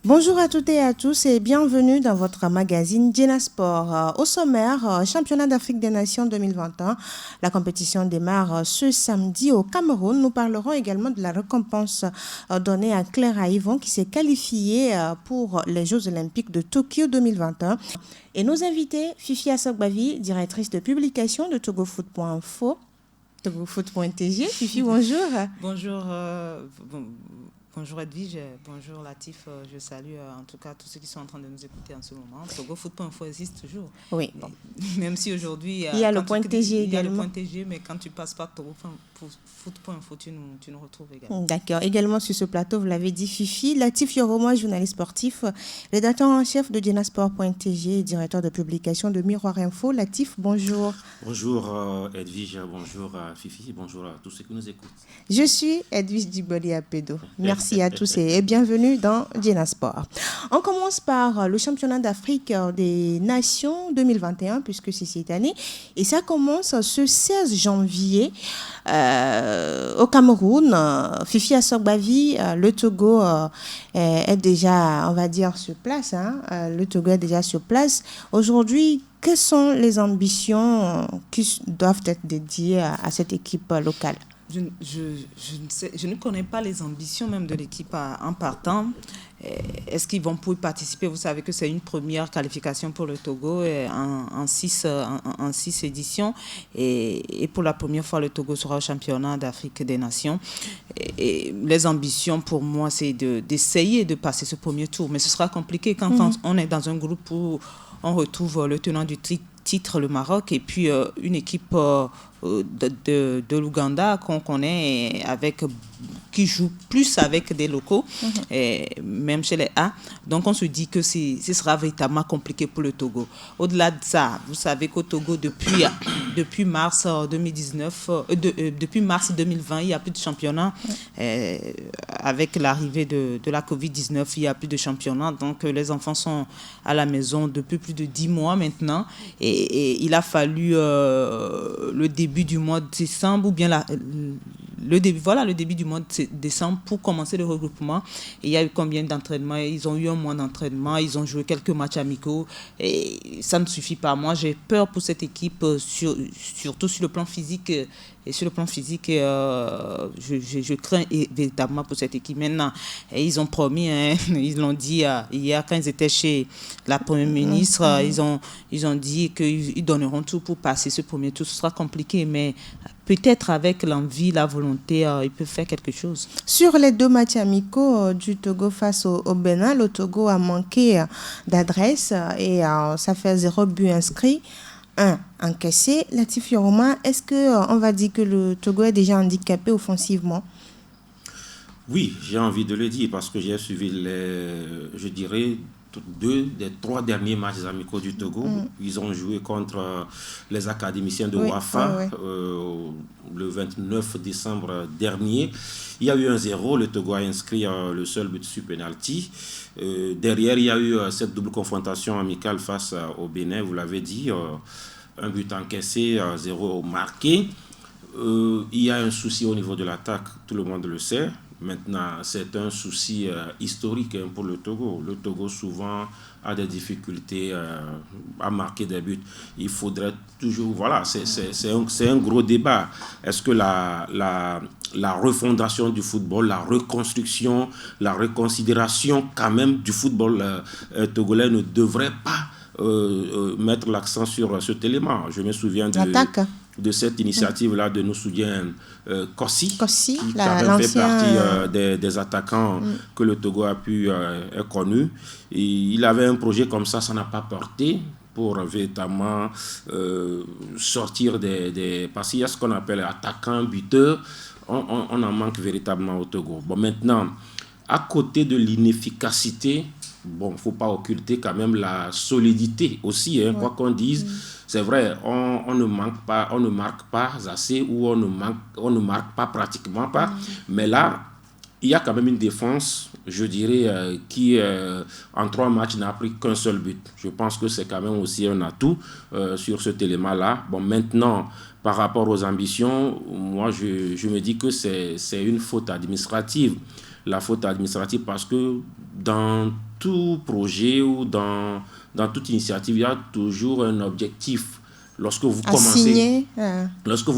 Bonjour à toutes et à tous et bienvenue dans votre magazine Djena Sport. Au sommaire, Championnat d'Afrique des Nations 2021. La compétition démarre ce samedi au Cameroun. Nous parlerons également de la récompense donnée à Claire Yvon qui s'est qualifiée pour les Jeux Olympiques de Tokyo 2021. Et nos invités, Fifi Assogbavi, directrice de publication de togofoot.info, togofoot.tg. Fifi, bonjour. Bonjour, bonjour Edwige, bonjour Latif, je salue en tout cas tous ceux qui sont en train de nous écouter en ce moment. Togofoot.info existe toujours. Oui. Même si aujourd'hui il y a le point TG également. Il y a le point TG, mais quand tu passes par Togofoot.info, tu nous retrouves également. D'accord. Également sur ce plateau, vous l'avez dit, Fifi, Latif Yoromoy, journaliste sportif, rédacteur en chef de djenasport.tg et directeur de publication de Miroir Info. Latif, bonjour. Bonjour Edwige, bonjour Fifi, bonjour à tous ceux qui nous écoutent. Je suis Edwige Diboli Apedo. Merci à tous et bienvenue dans Djena Sport. On commence par le championnat d'Afrique des Nations 2021, puisque c'est cette année. Et ça commence ce 16 janvier au Cameroun. Fifi Assogbavi, le Togo est déjà, on va dire, sur place. Le Togo est déjà sur place. Aujourd'hui, quelles sont les ambitions qui doivent être dédiées à cette équipe locale? Je ne connais pas les ambitions même de l'équipe en partant. Est-ce qu'ils vont pouvoir participer? Vous savez que c'est une première qualification pour le Togo en 6 éditions. Et pour la première fois, le Togo sera au championnat d'Afrique des Nations. Et les ambitions pour moi, c'est d'essayer de passer ce premier tour. Mais ce sera compliqué quand on est dans un groupe où on retrouve le tenant du titre, le Maroc, et puis une équipe de l'Ouganda qu'on connaît qui joue plus avec des locaux, et même chez les A. Donc on se dit que ce sera véritablement compliqué pour le Togo. Au-delà de ça, vous savez qu'au Togo, depuis mars 2019, depuis mars 2020, il n'y a plus de championnat. Avec l'arrivée de la Covid-19, il n'y a plus de championnat. Donc les enfants sont à la maison depuis plus de 10 mois maintenant. Et il a fallu le début du mois de décembre, ou bien le début du mois de décembre pour commencer le regroupement. Et il y a eu combien d'entraînements? Ils ont eu un mois d'entraînement, ils ont joué quelques matchs amicaux et ça ne suffit pas. Moi, j'ai peur pour cette équipe, surtout sur le plan physique. Et sur le plan physique, je crains véritablement pour cette équipe. Maintenant, ils ont promis, ils l'ont dit hier quand ils étaient chez la Première ministre, ils ont dit qu'ils donneront tout pour passer ce premier tour. Ce sera compliqué, mais peut-être avec l'envie, la volonté, ils peuvent faire quelque chose. Sur les 2 matchs amicaux du Togo face au Bénin, le Togo a manqué d'adresse et ça fait 0 but inscrit. 1 encaissé. Latif Yoromoy, est-ce qu'on va dire que le Togo est déjà handicapé offensivement? Oui, j'ai envie de le dire parce que j'ai suivi je dirais, 2 des 3 derniers matchs amicaux du Togo. Ils ont joué contre les académiciens de Wafa le 29 décembre dernier. Il y a eu 1-0, le Togo a inscrit le seul but sur penalty. Derrière, il y a eu cette double confrontation amicale face au Bénin, vous l'avez dit, un but encaissé, 0 marqué. Il y a un souci au niveau de l'attaque, tout le monde le sait. Maintenant, c'est un souci historique pour le Togo. Le Togo, souvent, a des difficultés à marquer des buts. Il faudrait toujours... Voilà, c'est un gros débat. Est-ce que la refondation du football, la reconstruction, la reconsidération quand même du football togolais ne devrait pas mettre l'accent sur cet élément? Je me souviens de cette initiative-là de nos soutiens Kossi, qui quand même fait partie des attaquants que le Togo a pu être connu. Et il avait un projet comme ça n'a pas porté pour véritablement sortir parce qu'il y a ce qu'on appelle attaquants, buteurs. On en manque véritablement au Togo. Bon, maintenant, à côté de l'inefficacité, il ne faut pas occulter quand même la solidité aussi, quoi qu'on dise. C'est vrai, on ne marque pas assez ou on ne marque pas pratiquement pas. Mais là, il y a quand même une défense, je dirais, qui en 3 matchs n'a pris qu'un seul but. Je pense que c'est quand même aussi un atout sur cet élément-là. Bon, maintenant, par rapport aux ambitions, moi, je me dis que c'est une faute administrative. la faute administrative parce que dans tout projet ou dans toute initiative, il y a toujours un objectif. Lorsque vous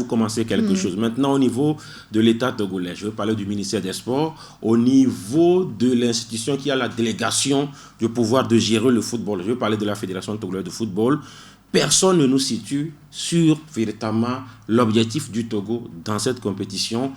commencez quelque chose. Maintenant, au niveau de l'État togolais, je veux parler du ministère des Sports, au niveau de l'institution qui a la délégation du pouvoir de gérer le football, je veux parler de la Fédération togolaise de football, personne ne nous situe sur véritablement l'objectif du Togo dans cette compétition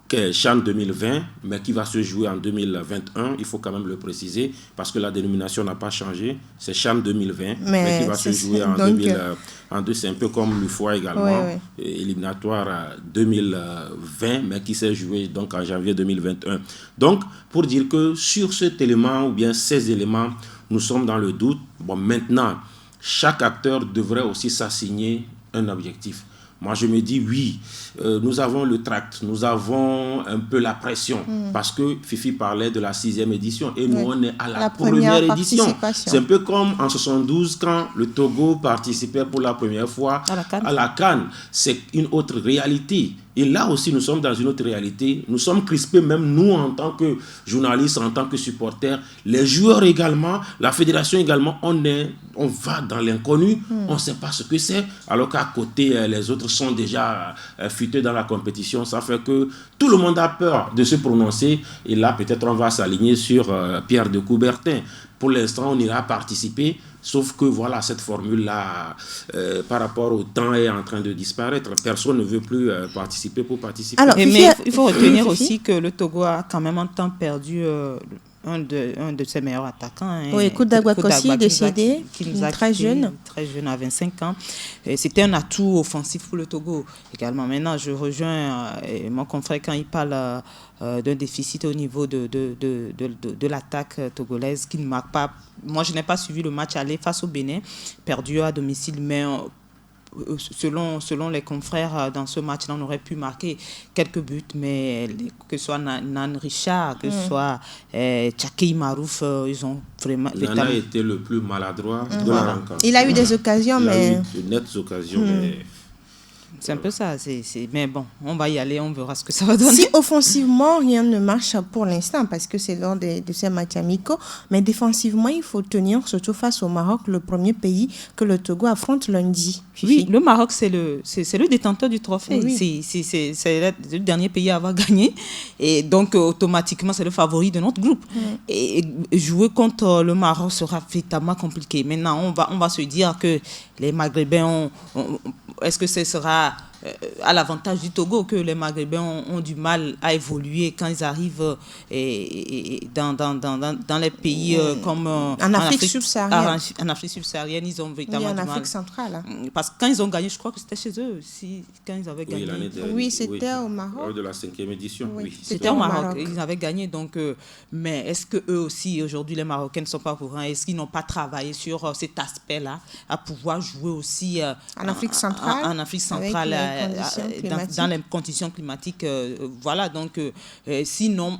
qui CHAN 2020, mais qui va se jouer en 2021, il faut quand même le préciser, parce que la dénomination n'a pas changé, c'est CHAN 2020, mais qui va se jouer en 2022, c'est un peu comme l'UFOA également, éliminatoire 2020, mais qui s'est joué donc en janvier 2021. Donc, pour dire que sur cet élément, ou bien ces éléments, nous sommes dans le doute. Bon, maintenant, chaque acteur devrait aussi s'assigner un objectif. Moi, je me dis, oui, nous avons le tract, nous avons un peu la pression, parce que Fifi parlait de la 6e édition, et nous, on est à la première édition. C'est un peu comme en 72, quand le Togo participait pour la première fois à la CAN. C'est une autre réalité. Et là aussi, nous sommes dans une autre réalité. Nous sommes crispés, même nous, en tant que journalistes, en tant que supporters. Les joueurs également, la fédération également, on va dans l'inconnu. On ne sait pas ce que c'est. Alors qu'à côté, les autres sont déjà futés dans la compétition. Ça fait que tout le monde a peur de se prononcer. Et là, peut-être, on va s'aligner sur Pierre de Coubertin. Pour l'instant, on ira participer. Sauf que voilà, cette formule-là, par rapport au temps, est en train de disparaître. Personne ne veut plus participer pour participer. Alors, mais il faut retenir aussi que le Togo a quand même un temps perdu un de ses meilleurs attaquants. Oui, Koudagouakossi, décédé, très jeune. Très jeune, à 25 ans. C'était un atout offensif pour le Togo également. Maintenant, je rejoins mon confrère quand il parle d'un déficit au niveau de l'attaque togolaise qui ne marque pas. Moi, je n'ai pas suivi le match aller face au Bénin, perdu à domicile, mais selon les confrères, dans ce match-là, on aurait pu marquer quelques buts, mais que ce soit Nan Richard, que ce soit Tchakei Marouf, ils ont vraiment... Nana a été le plus maladroit de la rencontre. Il a eu des occasions, mais... Il a eu de nettes occasions, mais... C'est un peu ça, mais bon, on va y aller, on verra ce que ça va donner. Si offensivement, rien ne marche pour l'instant, parce que c'est lors de ces matchs amicaux, mais défensivement, il faut tenir, surtout face au Maroc, le premier pays que le Togo affronte lundi. Fifi. Oui, le Maroc, c'est le détenteur du trophée. Oui. C'est le dernier pays à avoir gagné. Et donc, automatiquement, c'est le favori de notre groupe. Et jouer contre le Maroc sera véritablement compliqué. Maintenant, on va se dire que les Maghrébins est-ce que ce sera à l'avantage du Togo que les Maghrébins ont du mal à évoluer quand ils arrivent dans les pays comme en Afrique subsaharienne. En Afrique subsaharienne, ils ont véritablement du mal. En Afrique centrale. Parce que quand ils ont gagné, je crois que c'était chez eux. Quand ils avaient gagné. Oui, c'était au Maroc. De la 5e édition. Oui. C'était au Maroc. Ils avaient gagné. Donc, mais est-ce qu'eux aussi, aujourd'hui, les Marocains ne sont pas au courant? Est-ce qu'ils n'ont pas travaillé sur cet aspect-là, à pouvoir jouer aussi en Afrique centrale? En Afrique centrale, dans les conditions climatiques. Voilà, donc sinon,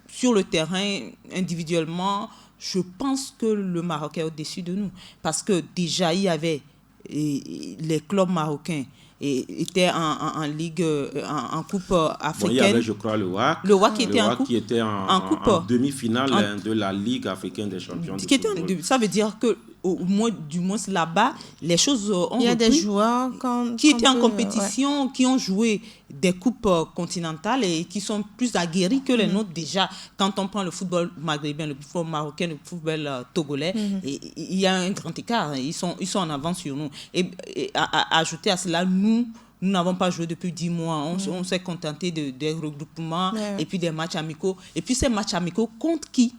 sur le terrain, individuellement, je pense que le Maroc est au-dessus de nous. Parce que déjà, il y avait les clubs marocains étaient en ligue, en coupe africaine. Bon, il y avait, je crois, le WAC. Le WAC qui était en demi-finale de la Ligue africaine des champions. Ça veut dire que du moins là-bas, les choses ont repris. Il y a des joueurs qui étaient en compétition, qui ont joué des coupes continentales et qui sont plus aguerris que les nôtres déjà. Quand on prend le football maghrébin, le football marocain, le football togolais, il y a un grand écart. Ils sont en avance sur nous. Et à ajouter à cela, nous n'avons pas joué depuis 10 mois. On s'est contenté des regroupements et puis des matchs amicaux. Et puis ces matchs amicaux contre qui?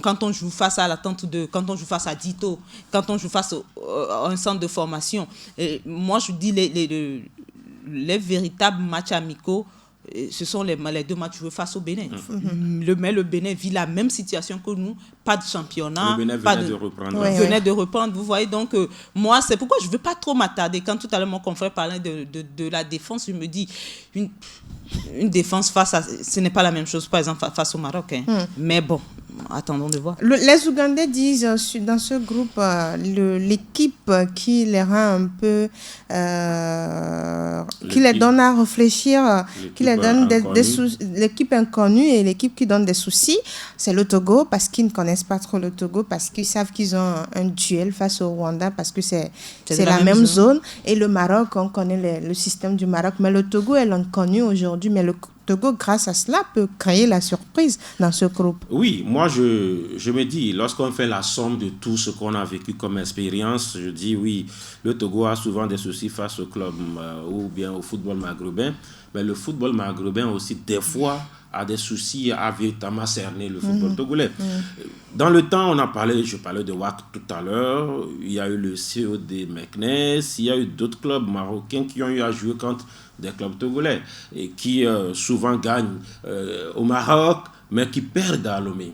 Quand on joue face à l'attente quand on joue face à Dito, quand on joue face à un centre de formation. Et moi, je dis les véritables matchs amicaux, ce sont les 2 matchs joués face au Bénin. Le Bénin vit la même situation que nous, pas de championnat. Le Bénin venait de reprendre. Vous voyez, donc moi, c'est pourquoi je ne veux pas trop m'attarder. Quand tout à l'heure mon confrère parlait de la défense, je me dis, une défense ce n'est pas la même chose, par exemple, face au Maroc. Mais bon, attendons de voir. Les Ougandais disent dans ce groupe, l'équipe qui les rend un peu, qui les donne à réfléchir, qui les donne l'équipe inconnue et l'équipe qui donne des soucis, c'est le Togo, parce qu'ils ne connaissent pas trop le Togo, parce qu'ils savent qu'ils ont un duel face au Rwanda, parce que c'est la même zone. Et le Maroc, on connaît le système du Maroc, mais le Togo est l'inconnu aujourd'hui, mais le Togo, grâce à cela, peut créer la surprise dans ce groupe. Oui, moi, je me dis, lorsqu'on fait la somme de tout ce qu'on a vécu comme expérience, je dis oui, le Togo a souvent des soucis face au club ou bien au football maghrébin, mais le football maghrébin aussi, des fois, a des soucis à véritablement cerner le football togolais. Dans le temps, je parlais de WAC tout à l'heure, il y a eu le COD Meknes, il y a eu d'autres clubs marocains qui ont eu à jouer contre des clubs togolais et qui souvent gagnent au Maroc, mais qui perdent à Lomé.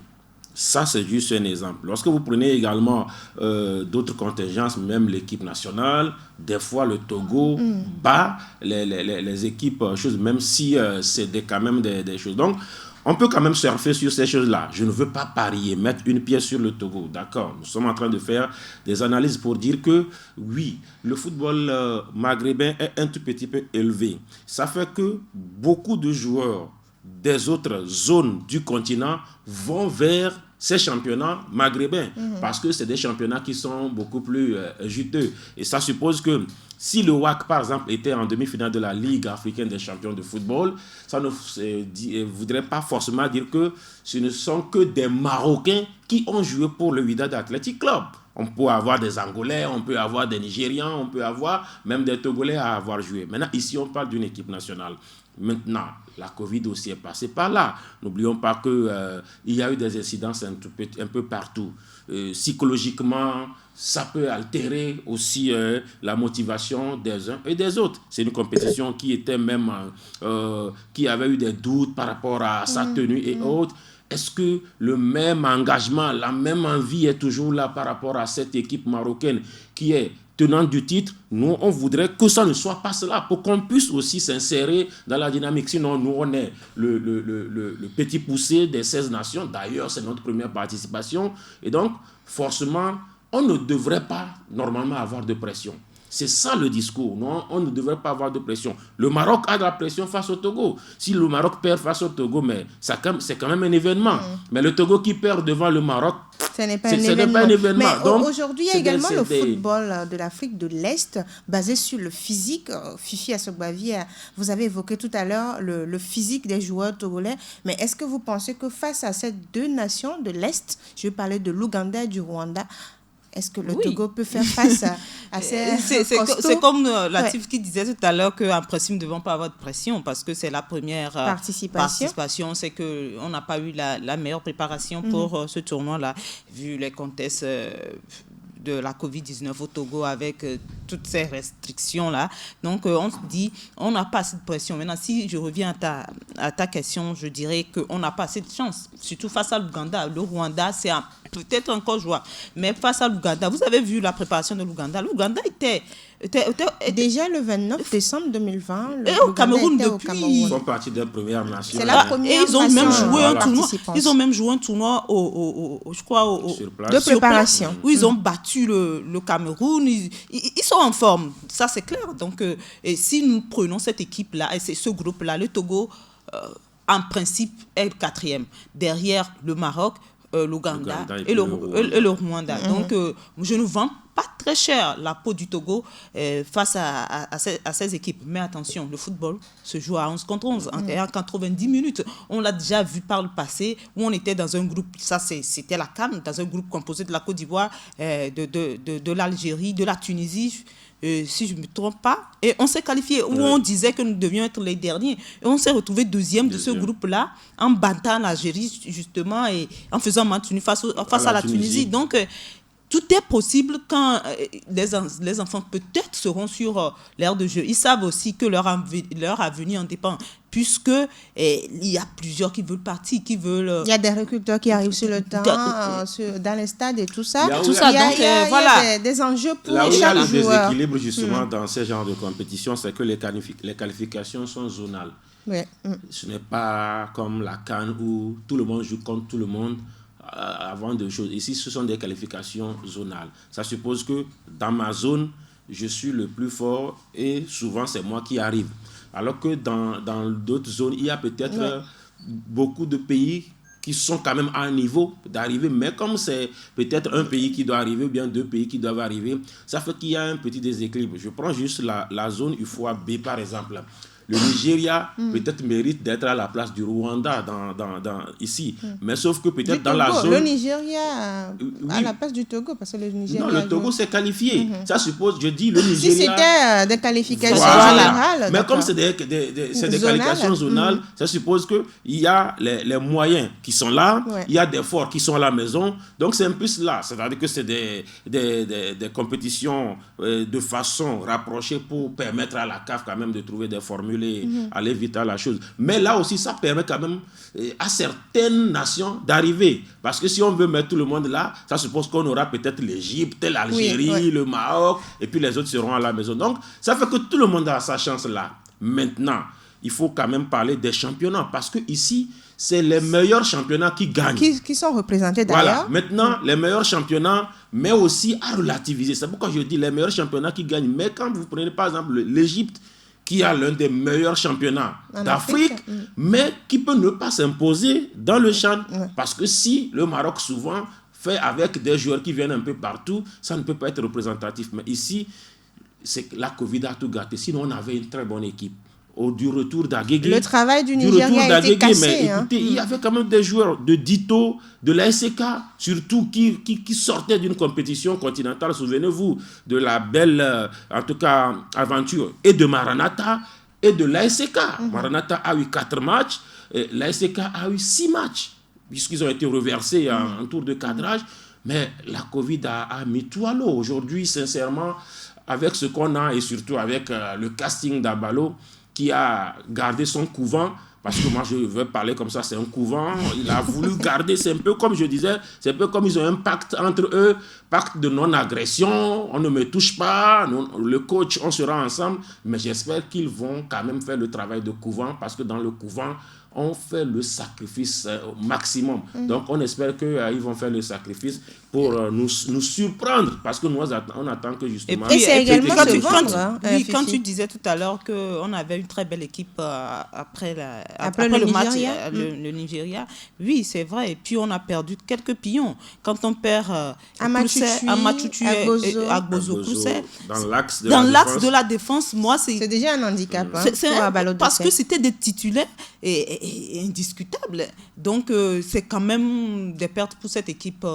Ça, c'est juste un exemple. Lorsque vous prenez également d'autres contingences, même l'équipe nationale, des fois le Togo bat les équipes, même si c'est quand même des choses. Donc, on peut quand même surfer sur ces choses-là. Je ne veux pas parier, mettre une pièce sur le Togo. D'accord, nous sommes en train de faire des analyses pour dire que, oui, le football maghrébin est un tout petit peu élevé. Ça fait que beaucoup de joueurs des autres zones du continent vont vers ces championnats maghrébins parce que c'est des championnats qui sont beaucoup plus juteux. Et ça suppose que si le WAC, par exemple, était en demi-finale de la Ligue africaine des champions de football, ça ne voudrait pas forcément dire que ce ne sont que des Marocains qui ont joué pour le Wydad Athletic Club. On peut avoir des Angolais, on peut avoir des Nigérians, on peut avoir même des Togolais à avoir joué. Maintenant, ici, on parle d'une équipe nationale. Maintenant, la Covid aussi est passée par là. N'oublions pas qu'il y a eu des incidences un peu partout. Psychologiquement, ça peut altérer aussi la motivation des uns et des autres. C'est une compétition qui était même, qui avait eu des doutes par rapport à sa tenue et autres. Est-ce que le même engagement, la même envie est toujours là par rapport à cette équipe marocaine qui est tenante du titre? Nous, on voudrait que ça ne soit pas cela pour qu'on puisse aussi s'insérer dans la dynamique. Sinon, nous, on est le petit poussé des 16 nations. D'ailleurs, c'est notre première participation. Et donc, forcément, on ne devrait pas normalement avoir de pression. C'est ça le discours. Non, on ne devrait pas avoir de pression. Le Maroc a de la pression face au Togo. Si le Maroc perd face au Togo, mais c'est quand même un événement. Mais le Togo qui perd devant le Maroc, ce n'est pas un événement. Mais donc, aujourd'hui, il y a également le football de l'Afrique de l'Est basé sur le physique. Fifi Asogbavi, vous avez évoqué tout à l'heure le physique des joueurs togolais. Mais est-ce que vous pensez que face à ces deux nations de l'Est, je vais parler de l'Ouganda et du Rwanda, est-ce que le Togo peut faire face à ces c'est comme Latif qui disait tout à l'heure qu'en principe, nous ne devons pas avoir de pression parce que c'est la première participation. C'est qu'on n'a pas eu la meilleure préparation pour ce tournoi-là, vu les contextes de la Covid-19 au Togo avec toutes ces restrictions-là. Donc, on se dit, on n'a pas assez de pression. Maintenant, si je reviens à ta question, je dirais qu'on n'a pas assez de chance, surtout face à l'Ouganda. Le Rwanda, c'est peut-être encore jouable. Mais face à l'Ouganda, vous avez vu la préparation de l'Ouganda. L'Ouganda était déjà le 29 décembre 2020. Et au Cameroun depuis. Ils sont partis des premières nations. C'est la première. Et ils ont même joué un tournoi. Ils ont même joué un tournoi de préparation. Où ils ont battu le Cameroun. Ils sont en forme. Ça, c'est clair. Donc, et si nous prenons cette équipe-là, et c'est ce groupe-là, le Togo, en principe, est le 4e. Derrière le Maroc, l'Ouganda et le Rwanda. Donc, je ne vends pas très cher la peau du Togo face à ces équipes. Mais attention, le football se joue à 11 contre 11, en 90 minutes. On l'a déjà vu par le passé, où on était dans un groupe, ça c'était la CAN, dans un groupe composé de la Côte d'Ivoire, de l'Algérie, de la Tunisie, si je ne me trompe pas, et on s'est qualifié, où on disait que nous devions être les derniers. Et on s'est retrouvé deuxième de ce groupe-là, en battant l'Algérie, justement, et en faisant match nul face à la Tunisie. Donc, tout est possible quand les enfants peut-être seront sur l'aire de jeu. Ils savent aussi que leur avenir en dépend, puisque il y a plusieurs qui veulent partir, qui veulent... Il y a des recruteurs qui arrivent sur le terrain, dans les stades et tout ça. Il y a des enjeux pour chaque joueur. Là où il y a le déséquilibre, justement, dans ce genre de compétition, c'est que les qualifications sont zonales. Ouais. Ce n'est pas comme la CAN où tout le monde joue contre tout le monde avant de choses. Ici, ce sont des qualifications zonales. Ça suppose que dans ma zone, je suis le plus fort et souvent, c'est moi qui arrive. Alors que dans d'autres zones, il y a peut-être beaucoup de pays qui sont quand même à un niveau d'arriver, mais comme c'est peut-être un pays qui doit arriver ou bien 2 pays qui doivent arriver, ça fait qu'il y a un petit déséquilibre. Je prends juste la zone UFOA B par exemple. Le Nigeria peut-être mérite d'être à la place du Rwanda ici, mais sauf que peut-être dans la zone... Le Nigeria à la place du Togo, parce que le Nigeria... Non, le Togo s'est qualifié. Ça suppose, je dis, le Nigeria... Si c'était des qualifications générales... Mais comme c'est des qualifications zonales, ça suppose qu'il y a les moyens qui sont là, il y a des forts qui sont à la maison, donc c'est un peu cela. C'est-à-dire que c'est des compétitions de façon rapprochée pour permettre à la CAF quand même de trouver des formules et aller vite à la chose. Mais là aussi, ça permet quand même à certaines nations d'arriver. Parce que si on veut mettre tout le monde là, ça suppose qu'on aura peut-être l'Égypte, l'Algérie, le Maroc, et puis les autres seront à la maison. Donc, ça fait que tout le monde a sa chance là. Maintenant, il faut quand même parler des championnats. Parce que ici, c'est les meilleurs championnats qui gagnent. Qui sont représentés d'ailleurs. Voilà. Maintenant, les meilleurs championnats, mais aussi à relativiser. C'est pourquoi je dis les meilleurs championnats qui gagnent. Mais quand vous prenez par exemple l'Égypte, qui a l'un des meilleurs championnats d'Afrique, mais qui peut ne pas s'imposer dans le CHAN. Parce que si le Maroc souvent fait avec des joueurs qui viennent un peu partout, ça ne peut pas être représentatif. Mais ici, c'est que la Covid a tout gâté. Sinon, on avait une très bonne équipe. Du retour d'Agege. Le travail du Nigeria a été cassé. Mais écoutez, il y avait quand même des joueurs de Dito, de la SK, surtout qui sortaient d'une compétition continentale. Souvenez-vous de la belle, en tout cas, aventure et de Maranatha et de l'ASK. Maranatha a eu 4 matchs, l'ASK a eu 6 matchs, puisqu'ils ont été reversés en tour de cadrage. Mais la Covid a mis tout à l'eau. Aujourd'hui, sincèrement, avec ce qu'on a et surtout avec le casting d'Abalo, qui a gardé son couvent, parce que moi je veux parler comme ça, c'est un couvent, il a voulu garder, c'est un peu comme je disais, c'est un peu comme ils ont un pacte entre eux, pacte de non-agression, on ne me touche pas, le coach, on sera ensemble, mais j'espère qu'ils vont quand même faire le travail de couvent, parce que dans le couvent, on fait le sacrifice au maximum. Donc, on espère qu'ils vont faire le sacrifice pour nous surprendre, parce que nous, on attend que justement... Et c'est également se vendre. Quand tu disais tout à l'heure qu'on avait une très belle équipe après le match, le Nigeria, oui, c'est vrai. Et puis, on a perdu quelques pions. Quand on perd Amachuchu et Agbozo, dans l'axe de la défense, moi, c'est déjà un handicap. Parce que c'était des titulaires et indiscutable. Donc, c'est quand même des pertes pour cette équipe,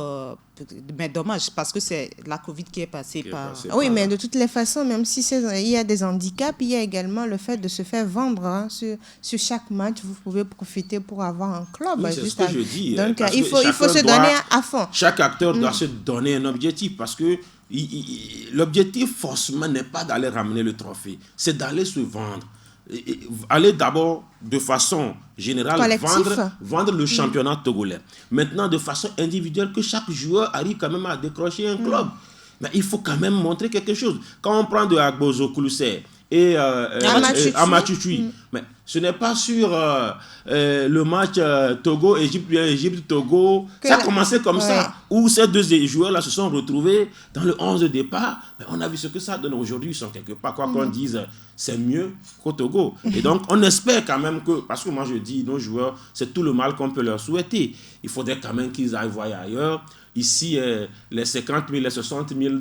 mais dommage, parce que c'est la Covid qui est passée par... Oui, mais de toutes les façons, même si il y a des handicaps, il y a également le fait de se faire vendre. Sur chaque match, vous pouvez profiter pour avoir un club. Oui, c'est ce que je dis. Donc, il faut se donner à fond. Chaque acteur doit se donner un objectif, parce que l'objectif, forcément, n'est pas d'aller ramener le trophée, c'est d'aller se vendre. Aller d'abord de façon générale vendre le championnat togolais. Maintenant, de façon individuelle, que chaque joueur arrive quand même à décrocher un club. Mais il faut quand même montrer quelque chose. Quand on prend de Agbozo Kouloussé et Amachuchu, mais ce n'est pas sur le match Togo-Égypte-Togo. Ça a commencé comme ça, où ces deux joueurs-là se sont retrouvés dans le 11 de départ. Mais on a vu ce que ça donne aujourd'hui. Ils sont quelque part, quoi qu'on dise, c'est mieux qu'au Togo. Et donc, on espère quand même que, parce que moi je dis, nos joueurs, c'est tout le mal qu'on peut leur souhaiter. Il faudrait quand même qu'ils aillent voir ailleurs. Ici, les 50 000, les 60 000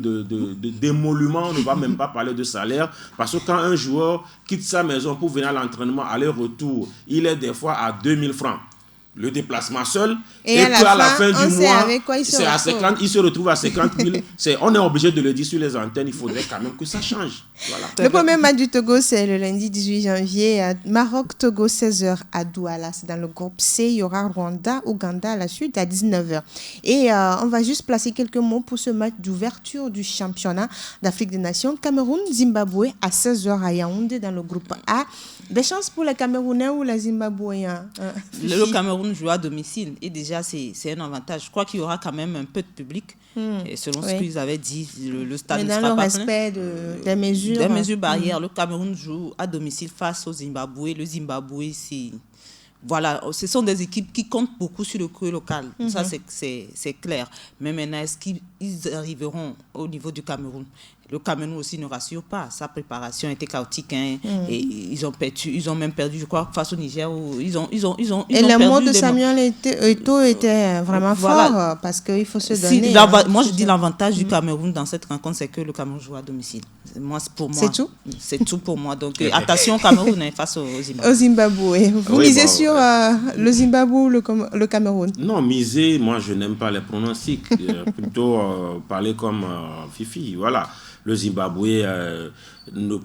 d'émoluments, on ne va même pas parler de salaire. Parce que quand un joueur quitte sa maison pour venir à l'entraînement, aller-retour, il est des fois à 2 000 francs. Le déplacement seul, et puis à la fin du mois, il se retrouve à 50 000. On est obligé de le dire sur les antennes, il faudrait quand même que ça change. Voilà. Le premier match du Togo, c'est le lundi 18 janvier. Maroc-Togo, 16h à Douala. C'est dans le groupe C. Il y aura Rwanda-Ouganda à la suite à 19h. Et on va juste placer quelques mots pour ce match d'ouverture du championnat d'Afrique des Nations. Cameroun-Zimbabwe à 16h à Yaoundé dans le groupe A. Des chances pour les Camerounais ou les Zimbabwéens? Le Cameroun joue à domicile et déjà c'est un avantage. Je crois qu'il y aura quand même un peu de public. Et selon ce qu'ils avaient dit, le stade ne sera pas plein. Mais dans le respect des mesures. Des mesures barrières. Le Cameroun joue à domicile face au Zimbabwe. Le Zimbabwe, voilà, ce sont des équipes qui comptent beaucoup sur le cru local. Ça, c'est clair. Mais maintenant, est-ce qu'ils arriveront au niveau du Cameroun? Le Cameroun aussi ne rassure pas. Sa préparation était chaotique. Et ils ont même perdu, je crois, face au Niger. Et le mot de Samuel Eto'o était vraiment fort parce qu'il faut se donner. Moi, je dis l'avantage du Cameroun dans cette rencontre, c'est que le Cameroun joue à domicile. Pour moi, c'est tout? C'est tout pour moi. Donc, attention Cameroun face au Zimbabwe. Au Zimbabwe. Vous misez sur le Zimbabwe ou le Cameroun? Non, miser, moi, je n'aime pas les pronostics. Plutôt parler comme Fifi. Voilà. Le Zimbabwe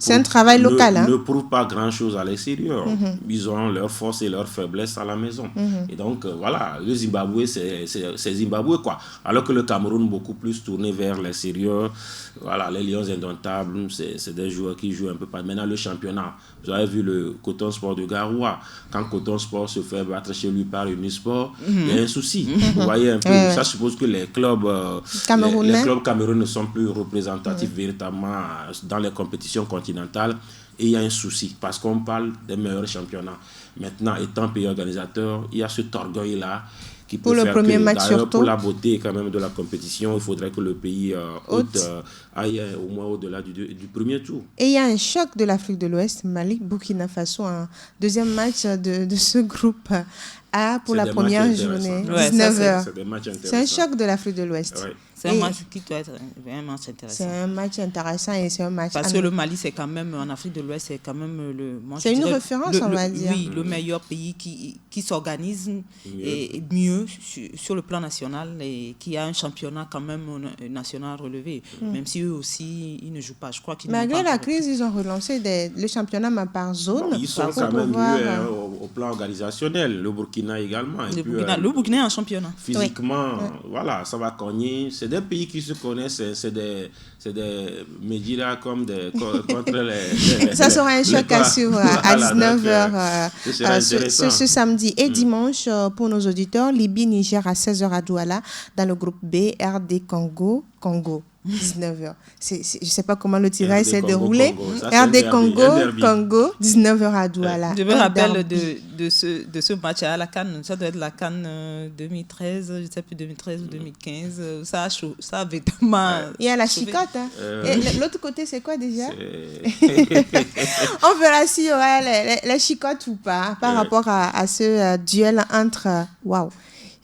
c'est un travail local, ne prouve pas grand-chose à l'extérieur. Ils ont leurs forces et leurs faiblesses à la maison. Et donc, voilà, le Zimbabwe, c'est Zimbabwe, quoi. Alors que le Cameroun, beaucoup plus tourné vers l'extérieur. Voilà, les Lions indomptables, c'est des joueurs qui jouent un peu pas. Maintenant, le championnat, vous avez vu le Coton Sport de Garoua. Quand Coton Sport se fait battre chez lui par Unisport, il y a un souci. Vous voyez un peu, ça suppose que les clubs camerounais ne sont plus représentatifs véritablement dans les compétitions continentales, et il y a un souci parce qu'on parle des meilleurs championnats. Maintenant, étant pays organisateur, il y a cet orgueil-là qui peut pour faire le premier que, match surtout, pour la beauté quand même de la compétition, il faudrait que le pays hôte aille au moins au-delà du premier tour. Et il y a un choc de l'Afrique de l'Ouest, Mali, Burkina Faso, un deuxième match de ce groupe A pour la première journée, 19h. C'est un choc de l'Afrique de l'Ouest. Ouais. C'est un match qui doit être un match intéressant. C'est un match intéressant et c'est un match... Parce que le Mali, c'est quand même, en Afrique de l'Ouest, c'est quand même c'est une référence, on va dire. Oui, le meilleur pays qui s'organise et mieux sur le plan national et qui a un championnat quand même national relevé. Même si eux aussi, ils ne jouent pas. Je crois qu'ils malgré la crise, ils ont relancé le championnat par zone. Bon, ils sont quand même mieux au plan organisationnel. Le Burkina également. Le Burkina est en championnat. Physiquement, voilà, ça va cogner. C'est des pays qui se connaissent, c'est des médias comme contre les... Ça sera un choc à suivre à 19h ce samedi. Et dimanche, pour nos auditeurs, Libye-Niger à 16h à Douala, dans le groupe B, RD Congo. 19h. Je ne sais pas comment le tirage s'est déroulé. RD Congo, 19h à Douala. Je me rappelle de ce match à la CAN. Ça doit être la CAN 2013, je ne sais plus, 2013 ou 2015. Ça a vraiment... Il y a la chicotte. Et l'autre côté, c'est quoi déjà? On verra s'il y aura les chicottes ou pas par rapport à ce duel entre... Waouh!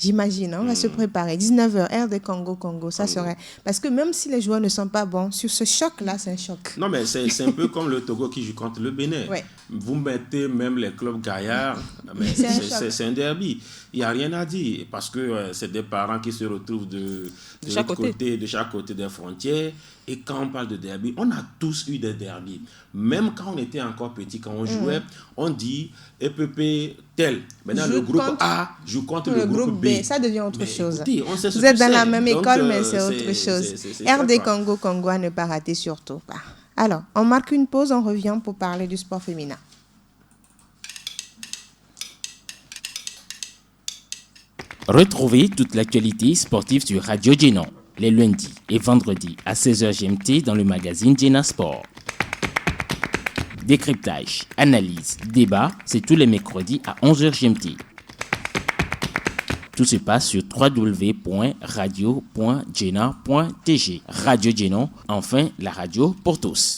J'imagine, on va se préparer. 19h, RD Congo, ça serait... Parce que même si les joueurs ne sont pas bons, sur ce choc-là, c'est un choc. Non, mais c'est un peu comme le Togo qui joue contre le Bénin. Ouais. Vous mettez même les clubs gaillards, mais c'est un derby. Il n'y a rien à dire, parce que c'est des parents qui se retrouvent de chaque côté des frontières. Et quand on parle de derby, on a tous eu des derbys. Même quand on était encore petit, quand on jouait, on dit EPP tel. Maintenant, le groupe A joue contre le groupe B. Ça devient autre chose. Écoutez, on sait vous êtes dans la même école, mais c'est autre chose. RD Congo à ne pas rater surtout pas. Alors, on marque une pause, on revient pour parler du sport féminin. Retrouvez toute l'actualité sportive sur Radio Djeno, les lundis et vendredis à 16h GMT dans le magazine Djena Sport. Décryptage, analyse, débat, c'est tous les mercredis à 11h GMT. Tout se passe sur www.radio.djena.tg. Radio Djeno, enfin la radio pour tous.